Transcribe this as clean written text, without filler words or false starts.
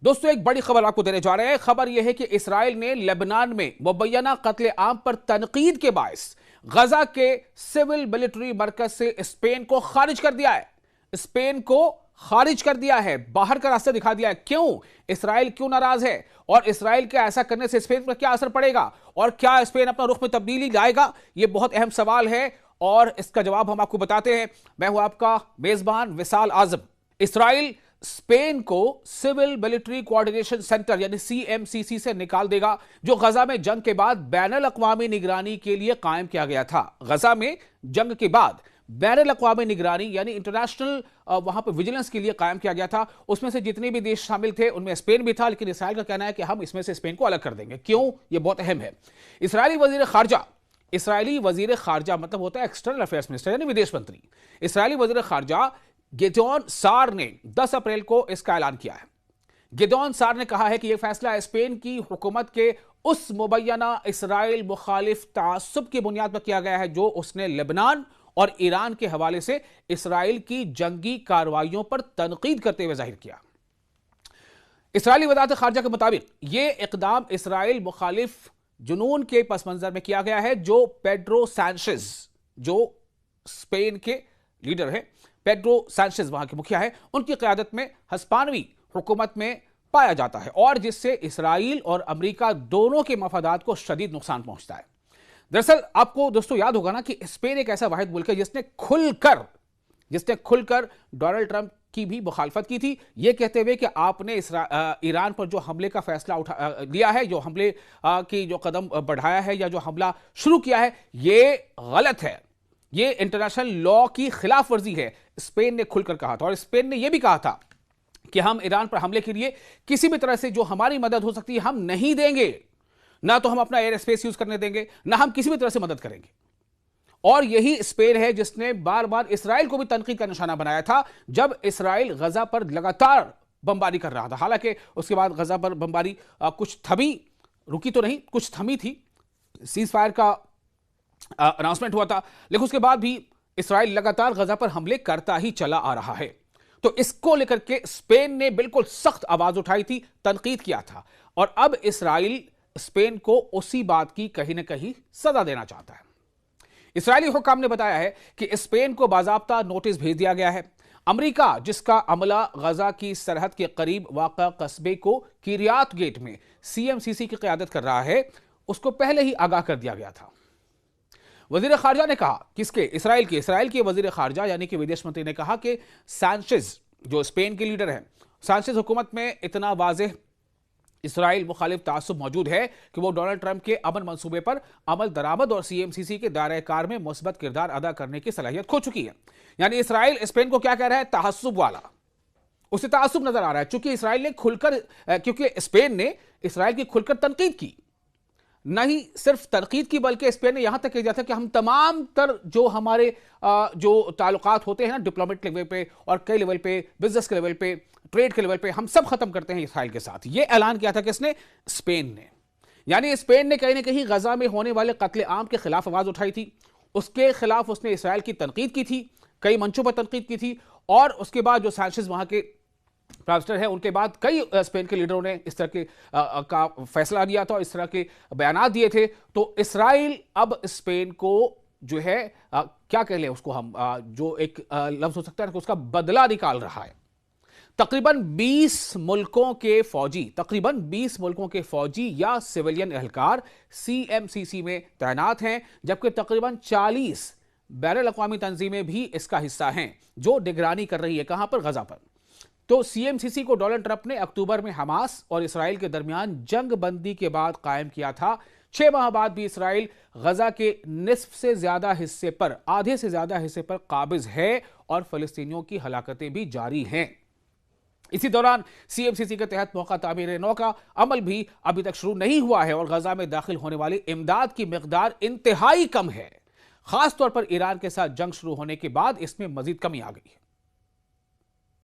دوستو ایک بڑی خبر آپ کو دینے جا رہے ہیں۔ خبر یہ ہے کہ اسرائیل نے لبنان میں مبینہ قتل عام پر تنقید کے باعث غزہ کے سول ملٹری مرکز سے اسپین کو خارج کر دیا ہے۔ اسپین کو خارج کر دیا ہے، باہر کا راستہ دکھا دیا ہے۔ کیوں؟ اسرائیل کیوں ناراض ہے؟ اور اسرائیل کے ایسا کرنے سے اسپین پر کیا اثر پڑے گا؟ اور کیا اسپین اپنا رخ میں تبدیلی لائے گا؟ یہ بہت اہم سوال ہے اور اس کا جواب ہم آپ کو بتاتے ہیں۔ میں ہوں آپ کا میزبان وصال اعظم۔ اسرائیل اسپین کو سول ملٹری کوارڈینیشن سینٹر یعنی CMCC سے نکال دے گا، جو غزہ میں جنگ کے بعد بین الاقوامی نگرانی کے لیے قائم کیا گیا تھا۔ غزہ میں جنگ کے بعد بین الاقوامی نگرانی یعنی انٹرنیشنل وہاں پہ ویجیلنس کے لیے قائم کیا گیا تھا۔ اس میں سے جتنے بھی دیش شامل تھے ان میں اسپین بھی تھا، لیکن اسرائیل کا کہنا ہے کہ ہم اس میں سے اسپین کو الگ کر دیں گے۔ کیوں؟ یہ بہت اہم ہے۔ اسرائیلی وزیر خارجہ مطلب ہوتا ہے ایکسٹرنل افیئرز منسٹر یعنی ودیش منتری۔ اسرائیلی وزیر خارجہ گیدیون سار نے 10 اپریل کو اس کا اعلان کیا ہے۔ گیدیون سار نے کہا ہے کہ یہ فیصلہ اسپین کی حکومت کے اس مبینہ اسرائیل مخالف تعصب کی بنیاد پر کیا گیا ہے جو اس نے لبنان اور ایران کے حوالے سے اسرائیل کی جنگی کارروائیوں پر تنقید کرتے ہوئے ظاہر کیا۔ اسرائیلی وزارت خارجہ کے مطابق یہ اقدام اسرائیل مخالف جنون کے پس منظر میں کیا گیا ہے جو پیڈرو سانچیز، جو اسپین کے لیڈر ہیں، پیڈرو سانچیز وہاں کے مکھیا ہے، ان کی قیادت میں ہسپانوی حکومت میں پایا جاتا ہے اور جس سے اسرائیل اور امریکہ دونوں کے مفادات کو شدید نقصان پہنچتا ہے۔ دراصل آپ کو دوستو یاد ہوگا نا کہ اسپین ایک ایسا واحد ملک ہے جس نے کھل کر ڈونلڈ ٹرمپ کی بھی مخالفت کی تھی، یہ کہتے ہوئے کہ آپ نے ایران پر جو حملے کا فیصلہ لیا ہے، جو حملے کی جو قدم بڑھایا ہے یا جو حملہ شروع کیا ہے، یہ غلط ہے، یہ انٹرنیشنل لا کی خلاف ورزی ہے۔ اسپین نے کھل کر کہا تھا اور اسپین نے یہ بھی کہا تھا کہ ہم ایران پر حملے کے لیے کسی بھی طرح سے جو ہماری مدد ہو سکتی ہے ہم نہیں دیں گے، نہ تو ہم اپنا ایئر اسپیس یوز کرنے دیں گے، نہ ہم کسی بھی طرح سے مدد کریں گے۔ اور یہی اسپین ہے جس نے بار بار اسرائیل کو بھی تنقید کا نشانہ بنایا تھا جب اسرائیل غزہ پر لگاتار بمباری کر رہا تھا۔ حالانکہ اس کے بعد غزہ پر بمباری کچھ رکی تو نہیں، کچھ تھمی تھی، سیز فائر کا اناؤنسمنٹ ہوا تھا، لیکن اس کے بعد بھی اسرائیل لگاتار غزہ پر حملے کرتا ہی چلا آ رہا ہے۔ تو اس کو لے کر کے اسپین نے بالکل سخت آواز اٹھائی تھی، تنقید کیا تھا، اور اب اسرائیل اسپین کو اسی بات کی کہیں نہ کہیں سزا دینا چاہتا ہے۔ اسرائیلی حکام نے بتایا ہے کہ اسپین کو باضابطہ نوٹس بھیج دیا گیا ہے۔ امریکہ جس کا عملہ غزہ کی سرحد کے قریب واقع قصبے کو کیریات گیٹ میں CMCC کی قیادت کر رہا ہے، اس کو پہلے ہی آگاہ کر دیا گیا تھا۔ وزیر خارجہ نے کہا، اسرائیل کے وزیر خارجہ یعنی کہ ودیش منتری نے کہا کہ سانچیز جو اسپین کے لیڈر ہیں، سانچیز حکومت میں اتنا واضح اسرائیل مخالف تعصب موجود ہے کہ وہ ڈونلڈ ٹرمپ کے امن منصوبے پر عمل درآمد اور CMCC کے دائرہ کار میں مثبت کردار ادا کرنے کی صلاحیت کھو چکی ہے۔ یعنی اسرائیل اسپین کو کیا کہہ رہا ہے؟ تعصب والا، اسے تعصب نظر آ رہا ہے، کیونکہ اسپین نے اسرائیل کی کھل کر تنقید کی، نہ ہی صرف تنقید کی بلکہ اسپین نے یہاں تک کہہ دیا تھا کہ ہم تمام تر جو ہمارے جو تعلقات ہوتے ہیں نا ڈپلومیٹ لیول پہ اور کئی لیول پہ، بزنس کے لیول پہ، ٹریڈ کے لیول پہ، ہم سب ختم کرتے ہیں اسرائیل کے ساتھ۔ یہ اعلان کیا تھا کس نے؟ اسپین نے۔ یعنی اسپین نے کہیں نہ کہیں غزہ میں ہونے والے قتل عام کے خلاف آواز اٹھائی تھی، اس کے خلاف اس نے اسرائیل کی تنقید کی تھی، کئی منچوں پر تنقید کی تھی، اور اس کے بعد جو سانچیز وہاں کے پرائم ہے ان کے بعد کئی اسپین کے لیڈروں نے اس طرح کے کا فیصلہ لیا تھا اور اس طرح کے بیانات دیے تھے۔ تو اسرائیل اب اسپین کو جو ہے کیا کہہ لیں اس کو ہم، جو ایک لفظ ہو سکتا ہے کہ اس کا بدلہ نکال رہا ہے۔ تقریباً 20 ملکوں کے فوجی یا سویلین اہلکار CMCC میں تعینات ہیں، جبکہ تقریباً 40 بین الاقوامی تنظیمیں بھی اس کا حصہ ہیں جو نگرانی کر رہی ہے۔ کہاں پر؟ غزہ پر۔ تو CMCC کو ڈونلڈ ٹرمپ نے اکتوبر میں حماس اور اسرائیل کے درمیان جنگ بندی کے بعد قائم کیا تھا۔ 6 ماہ بعد بھی اسرائیل غزہ کے آدھے سے زیادہ حصے پر قابض ہے اور فلسطینیوں کی ہلاکتیں بھی جاری ہیں۔ اسی دوران CMCC کے تحت موقع تعمیر نو کا عمل بھی ابھی تک شروع نہیں ہوا ہے اور غزہ میں داخل ہونے والی امداد کی مقدار انتہائی کم ہے۔ خاص طور پر ایران کے ساتھ جنگ شروع ہونے کے بعد اس میں مزید کمی آ گئی ہے۔